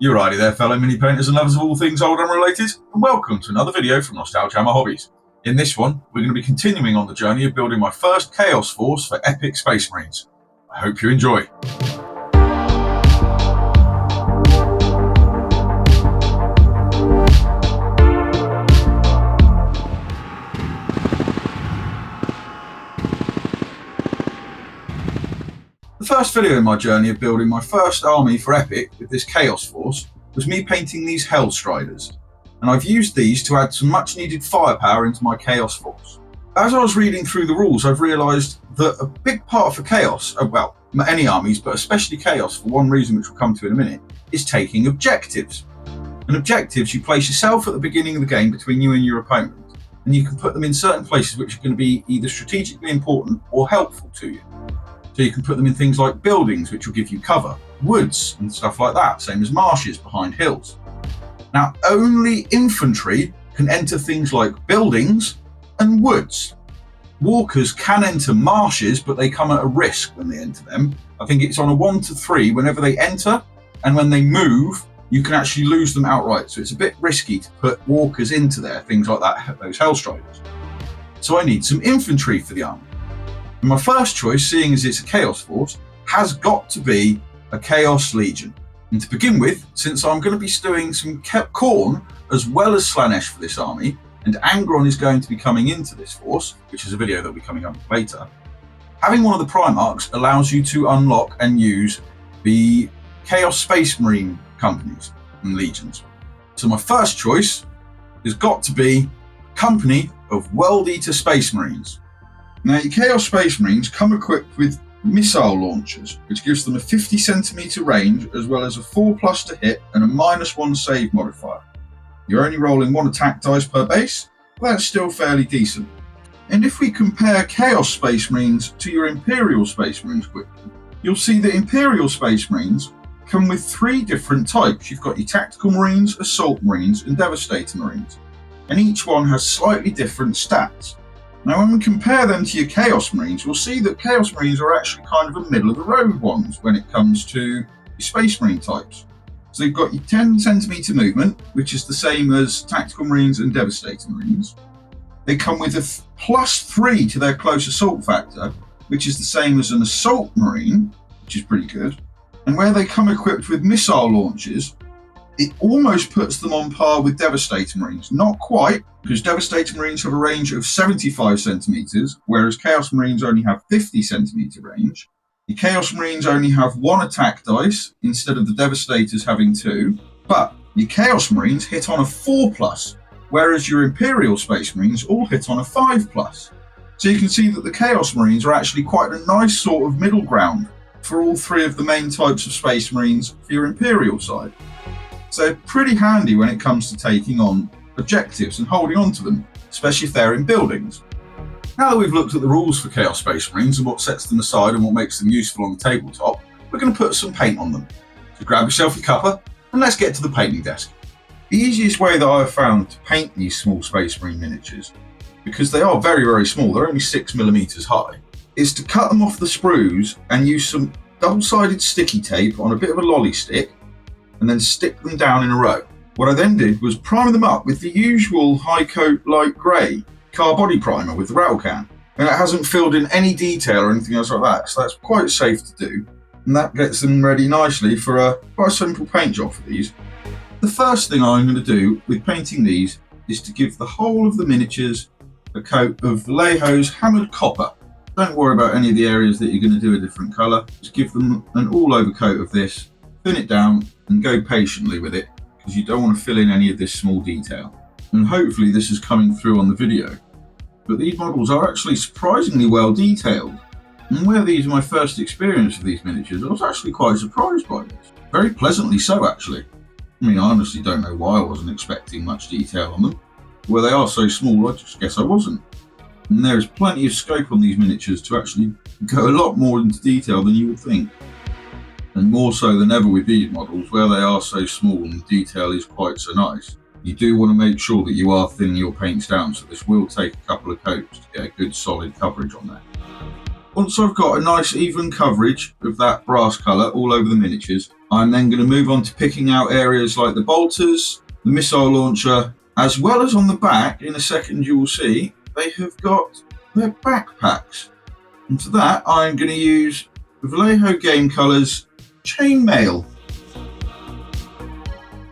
You're righty there, fellow mini painters and lovers of all things old and related, and welcome to another video from Nostalgiahammer Hobbies. In this one, we're going to be continuing on the journey of building my first Chaos Force for epic Space Marines. I hope you enjoy. The first video in my journey of building my first army for Epic with this Chaos Force was me painting these Hellstriders, and I've used these to add some much needed firepower into my Chaos Force. As I was reading through the rules, I've realised that a big part for Chaos, well, any armies, but especially Chaos for one reason which we'll come to in a minute, is taking objectives. And objectives you place yourself at the beginning of the game between you and your opponent, and you can put them in certain places which are going to be either strategically important or helpful to you. So you can put them in things like buildings, which will give you cover, woods and stuff like that, same as marshes behind hills. Now, only infantry can enter things like buildings and woods. Walkers can enter marshes, but they come at a risk when they enter them. I think it's on a 1 to 3 whenever they enter, and when they move, you can actually lose them outright. So it's a bit risky to put walkers into there, things like that, those Hellstriders. So I need some infantry for the army. And my first choice, seeing as it's a Chaos Force, has got to be a Chaos Legion. And to begin with, since I'm going to be doing some Khorne as well as Slaanesh for this army, and Angron is going to be coming into this force, which is a video that will be coming up later, having one of the Primarchs allows you to unlock and use the Chaos Space Marine companies and legions. So my first choice has got to be a company of World Eater Space Marines. Now, your Chaos Space Marines come equipped with missile launchers, which gives them a 50 centimetre range, as well as a 4+ to hit and a -1 save modifier. You're only rolling 1 attack dice per base, but that's still fairly decent. And if we compare Chaos Space Marines to your Imperial Space Marines quickly, you'll see that Imperial Space Marines come with 3 different types. You've got your Tactical Marines, Assault Marines, and Devastator Marines, and each one has slightly different stats. Now, when we compare them to your Chaos Marines, we'll see that Chaos Marines are actually kind of a middle-of-the-road ones when it comes to your Space Marine types. So they've got your 10 centimetre movement, which is the same as Tactical Marines and Devastator Marines. They come with a +3 to their close assault factor, which is the same as an Assault Marine, which is pretty good. And where they come equipped with missile launchers, it almost puts them on par with Devastator Marines. Not quite, because Devastator Marines have a range of 75 centimetres, whereas Chaos Marines only have 50 centimetre range. The Chaos Marines only have 1 attack dice, instead of the Devastators having 2. But your Chaos Marines hit on a 4+, whereas your Imperial Space Marines all hit on a 5+. So you can see that the Chaos Marines are actually quite a nice sort of middle ground for all 3 of the main types of Space Marines for your Imperial side. So pretty handy when it comes to taking on objectives and holding on to them, especially if they're in buildings. Now that we've looked at the rules for Chaos Space Marines and what sets them aside and what makes them useful on the tabletop, we're going to put some paint on them. So grab yourself a cuppa and let's get to the painting desk. The easiest way that I've found to paint these small Space Marine miniatures, because they are very, very small, they're only 6mm high, is to cut them off the sprues and use some double-sided sticky tape on a bit of a lolly stick, and then stick them down in a row. What I then did was prime them up with the usual high coat light grey car body primer with the rattle can. And it hasn't filled in any detail or anything else like that, so that's quite safe to do. And that gets them ready nicely for quite a simple paint job for these. The first thing I'm going to do with painting these is to give the whole of the miniatures a coat of Vallejo's hammered copper. Don't worry about any of the areas that you're going to do a different colour. Just give them an all-over coat of this, thin it down, and go patiently with it, because you don't want to fill in any of this small detail. And hopefully this is coming through on the video. But these models are actually surprisingly well detailed. And where these are my first experience of these miniatures, I was actually quite surprised by this. Very pleasantly so, actually. I mean, I honestly don't know why I wasn't expecting much detail on them. Where they are so small, I just guess I wasn't. And there is plenty of scope on these miniatures to actually go a lot more into detail than you would think. And more so than ever with these models, where they are so small and the detail is quite so nice, you do want to make sure that you are thinning your paints down, so this will take a couple of coats to get a good solid coverage on there. Once I've got a nice even coverage of that brass colour all over the miniatures, I'm then going to move on to picking out areas like the bolters, the missile launcher, as well as on the back, in a second you will see, they have got their backpacks. And for that, I'm going to use Vallejo Game Colours chainmail.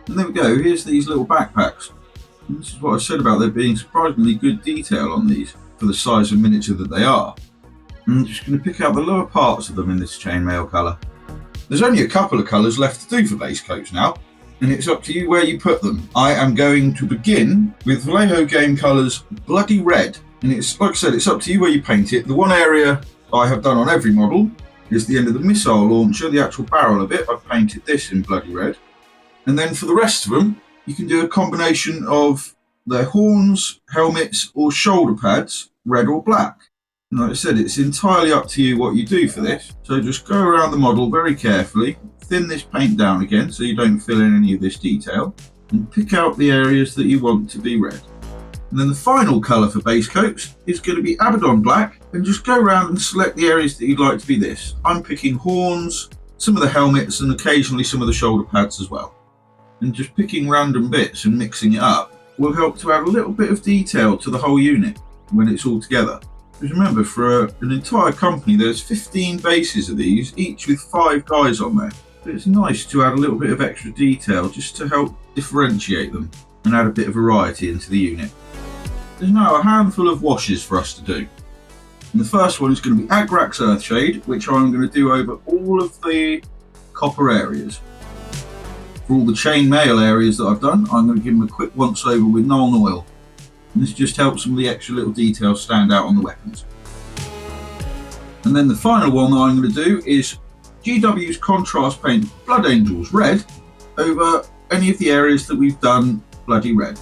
And there we go, here's these little backpacks. And this is what I said about there being surprisingly good detail on these for the size of miniature that they are. And I'm just going to pick out the lower parts of them in this chainmail colour. There's only a couple of colours left to do for base coats now, and it's up to you where you put them. I am going to begin with Vallejo Game Colours Bloody Red, and it's, like I said, it's up to you where you paint it. The one area I have done on every model is the end of the missile launcher, the actual barrel of it. I've painted this in Bloody Red. And then for the rest of them, you can do a combination of their horns, helmets, or shoulder pads, red or black. And like I said, it's entirely up to you what you do for this. So just go around the model very carefully, thin this paint down again so you don't fill in any of this detail, and pick out the areas that you want to be red. And then the final colour for base coats is going to be Abaddon Black, and just go around and select the areas that you'd like to be this. I'm picking horns, some of the helmets, and occasionally some of the shoulder pads as well. And just picking random bits and mixing it up will help to add a little bit of detail to the whole unit when it's all together. Because remember, for an entire company, there's 15 bases of these, each with 5 guys on there. So it's nice to add a little bit of extra detail just to help differentiate them and add a bit of variety into the unit. There's now a handful of washes for us to do. And the first one is going to be Agrax Earthshade, which I'm going to do over all of the copper areas. For all the chainmail areas that I've done, I'm going to give them a quick once over with Nuln Oil. And this just helps some of the extra little details stand out on the weapons. And then the final one that I'm going to do is GW's contrast paint Blood Angels Red over any of the areas that we've done bloody red.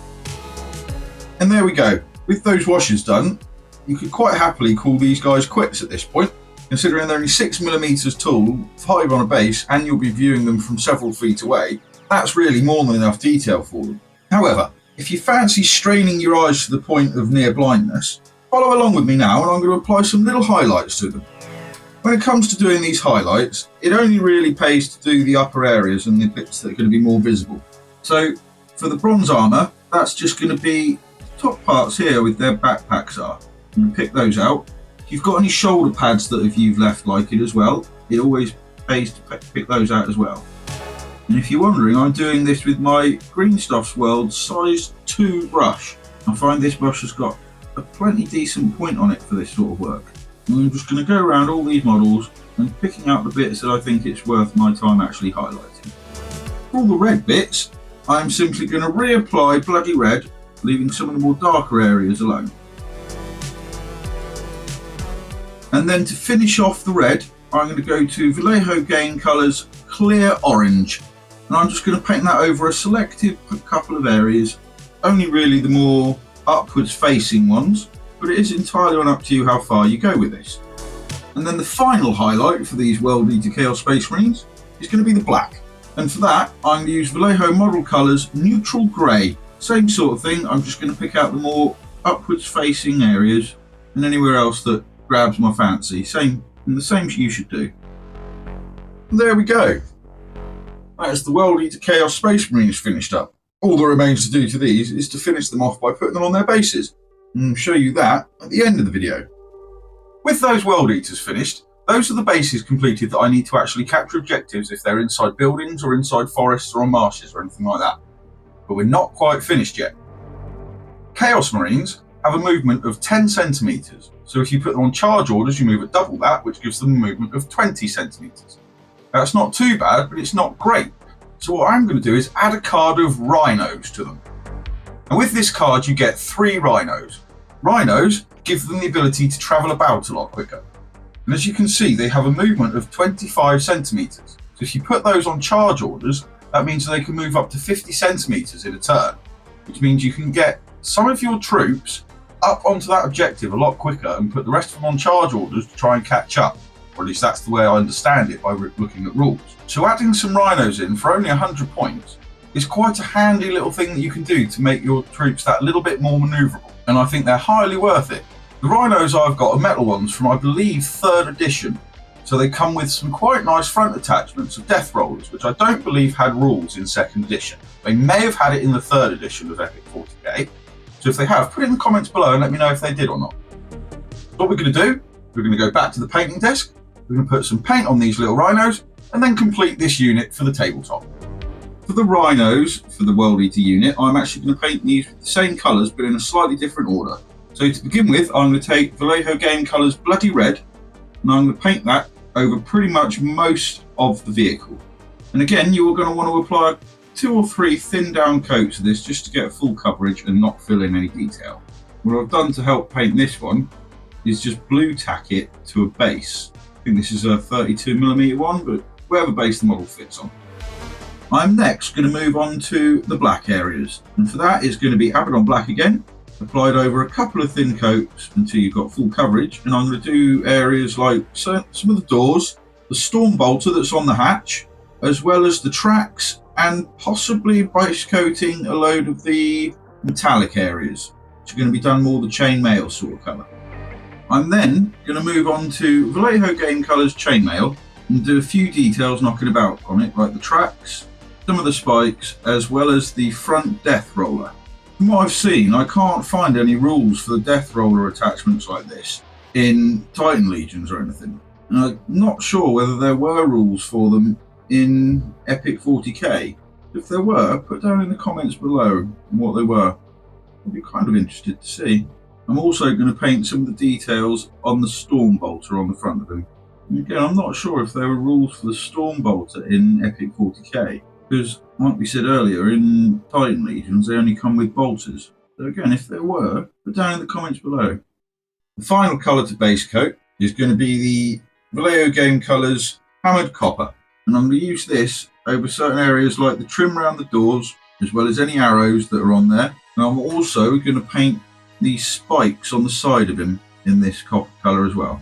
And there we go. With those washes done, you could quite happily call these guys quits at this point, considering they're only 6mm tall, 5 on a base, and you'll be viewing them from several feet away. That's really more than enough detail for them. However, if you fancy straining your eyes to the point of near blindness, follow along with me now and I'm going to apply some little highlights to them. When it comes to doing these highlights, it only really pays to do the upper areas and the bits that are going to be more visible. So for the bronze armour, that's just going to be the top parts here with their backpacks are. I'm going to pick those out. If you've got any shoulder pads that you've left like it as well, it always pays to pick those out as well. And if you're wondering, I'm doing this with my Greenstuffs World size 2 brush. I find this brush has got a plenty decent point on it for this sort of work. And I'm just going to go around all these models and picking out the bits that I think it's worth my time actually highlighting. For all the red bits, I'm simply going to reapply bloody red, leaving some of the more darker areas alone. And then to finish off the red, I'm going to go to Vallejo Game Colours Clear Orange. And I'm just going to paint that over a selected couple of areas, only really the more upwards facing ones, but it is entirely up to you how far you go with this. And then the final highlight for these World Leader Chaos Space Marines is going to be the black. And for that, I'm going to use Vallejo Model Colours Neutral Grey. Same sort of thing, I'm just going to pick out the more upwards facing areas and anywhere else that grabs my fancy. Same, and the same you should do. And there we go. That's the World Leader Chaos Space Marines finished up. All that remains to do to these is to finish them off by putting them on their bases, and I'll show you that at the end of the video. With those World Eaters finished, those are the bases completed that I need to actually capture objectives if they're inside buildings or inside forests or on marshes or anything like that. But we're not quite finished yet. Chaos Marines have a movement of 10 centimeters, so if you put them on charge orders you move at double that, which gives them a movement of 20 centimeters. That's not too bad, but it's not great. So what I'm going to do is add a card of rhinos to them. And with this card you get 3 rhinos. Rhinos give them the ability to travel about a lot quicker. And as you can see, they have a movement of 25 centimeters. So if you put those on charge orders, that means they can move up to 50 centimeters in a turn, which means you can get some of your troops up onto that objective a lot quicker and put the rest of them on charge orders to try and catch up. Or at least that's the way I understand it by looking at rules. So adding some rhinos in for only 100 points is quite a handy little thing that you can do to make your troops that little bit more manoeuvrable. And I think they're highly worth it. The rhinos I've got are metal ones from, I believe, 3rd edition. So they come with some quite nice front attachments of death rollers, which I don't believe had rules in 2nd edition. They may have had it in the 3rd edition of Epic 40k. So if they have, put it in the comments below and let me know if they did or not. What we're going to do, we're going to go back to the painting desk, we're going to put some paint on these little rhinos, and then complete this unit for the tabletop. For the rhinos, for the World Eater unit, I'm actually going to paint these with the same colours but in a slightly different order. So to begin with, I'm going to take Vallejo Game Colours Bloody Red, and I'm going to paint that over pretty much most of the vehicle. And again, you are going to want to apply 2 or 3 thin down coats of this just to get full coverage and not fill in any detail. What I've done to help paint this one is just blue tack it to a base. I think this is a 32mm one, but whatever base the model fits on. I'm next going to move on to the black areas, and for that it's going to be Abaddon Black again, applied over a couple of thin coats until you've got full coverage. And I'm going to do areas like some of the doors, the storm bolter that's on the hatch, as well as the tracks, and possibly base coating a load of the metallic areas, which are going to be done more the chainmail sort of colour. I'm then going to move on to Vallejo Game Colours Chainmail and do a few details knocking about on it, like the tracks, some of the spikes, as well as the front death roller. From what I've seen, I can't find any rules for the death roller attachments like this in Titan Legions or anything. And I'm not sure whether there were rules for them in Epic 40k. If there were, put down in the comments below what they were. I'd be kind of interested to see. I'm also going to paint some of the details on the storm bolter on the front of him. And again, I'm not sure if there were rules for the storm bolter in Epic 40k, because, like we said earlier, in Titan Legions they only come with bolters. So again, if there were, put down in the comments below. The final colour to base coat is going to be the Vallejo Game Colours Hammered Copper, and I'm going to use this over certain areas like the trim around the doors, as well as any arrows that are on there. And I'm also going to paint these spikes on the side of him in this copper colour as well.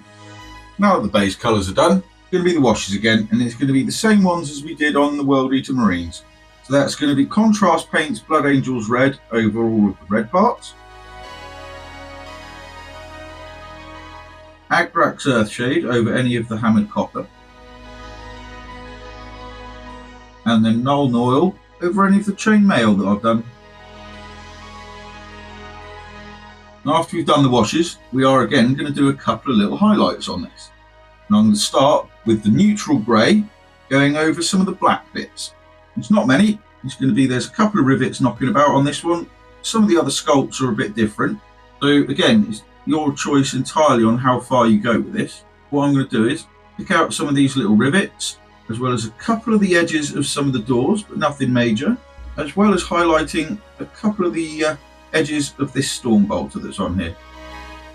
Now that the base colours are done, it's going to be the washes again, and it's going to be the same ones as we did on the World Eater Marines. So that's going to be Contrast Paints Blood Angels Red over all of the red parts, Agdrax Earthshade over any of the hammered copper, and then Null Oil over any of the chainmail that I've done. After we've done the washes, we are again going to do a couple of little highlights on this. And I'm going to start with the neutral grey, going over some of the black bits. It's not many, it's going to be, there's a couple of rivets knocking about on this one. Some of the other sculpts are a bit different. So again, it's your choice entirely on how far you go with this. What I'm going to do is pick out some of these little rivets, as well as a couple of the edges of some of the doors, but nothing major, as well as highlighting a couple of the edges of this storm bolter that's on here.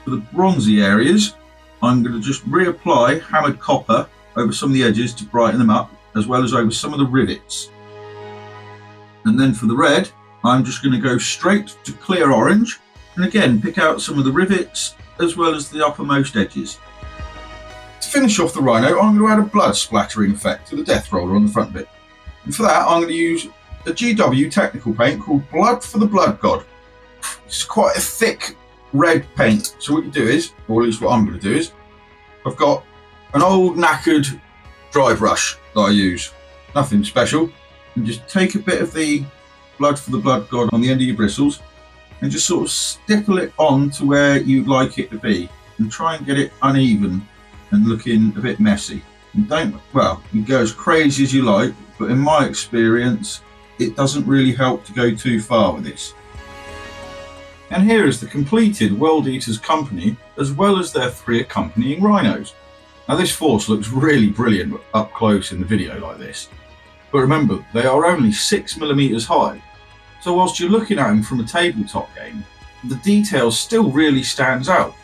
For the bronzy areas, I'm going to just reapply hammered copper over some of the edges to brighten them up, as well as over some of the rivets. And then for the red, I'm just going to go straight to clear orange, and again pick out some of the rivets as well as the uppermost edges. To finish off the rhino, I'm going to add a blood splattering effect to the death roller on the front bit. And for that, I'm going to use a GW technical paint called Blood for the Blood God. It's quite a thick red paint. So what you do is, or at least what I'm going to do is, I've got an old knackered dry brush that I use. Nothing special. And just take a bit of the Blood for the Blood God on the end of your bristles and just sort of stipple it on to where you'd like it to be, and try and get it uneven and looking a bit messy. And don't, well, you go as crazy as you like, but in my experience, it doesn't really help to go too far with this. And here is the completed World Eaters company, as well as their 3 accompanying rhinos. Now this force looks really brilliant up close in the video like this, but remember, they are only 6mm high, so whilst you're looking at them from a tabletop game, the detail still really stands out,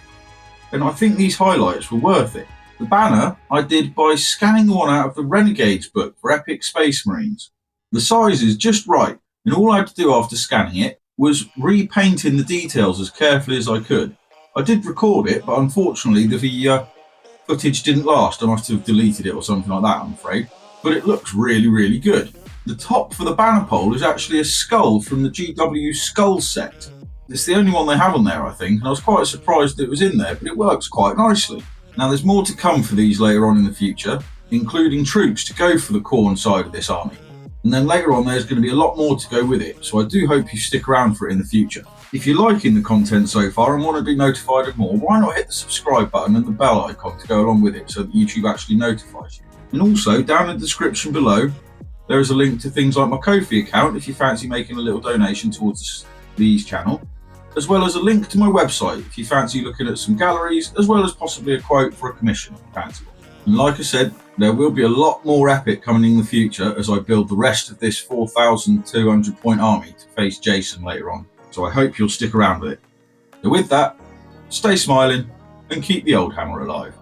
and I think these highlights were worth it. The banner I did by scanning the one out of the Renegades book for Epic Space Marines. The size is just right, and all I had to do after scanning it was repainting the details as carefully as I could. I did record it, but unfortunately the footage didn't last. I must have deleted it or something like that, I'm afraid. But it looks really, really good. The top for the banner pole is actually a skull from the GW Skull set. It's the only one they have on there, I think, and I was quite surprised that it was in there, but it works quite nicely. Now there's more to come for these later on in the future, including troops to go for the corn side of this army. And then later on there's going to be a lot more to go with it, so I do hope you stick around for it in the future. If you're liking the content so far and want to be notified of more, why not hit the subscribe button and the bell icon to go along with it so that YouTube actually notifies you. And also, down in the description below, there is a link to things like my Ko-fi account if you fancy making a little donation towards the channel, as well as a link to my website if you fancy looking at some galleries, as well as possibly a quote for a commission if you fancy one. And like I said, there will be a lot more epic coming in the future as I build the rest of this 4,200 point army to face Jason later on. So I hope you'll stick around with it. So with that, stay smiling and keep the old hammer alive.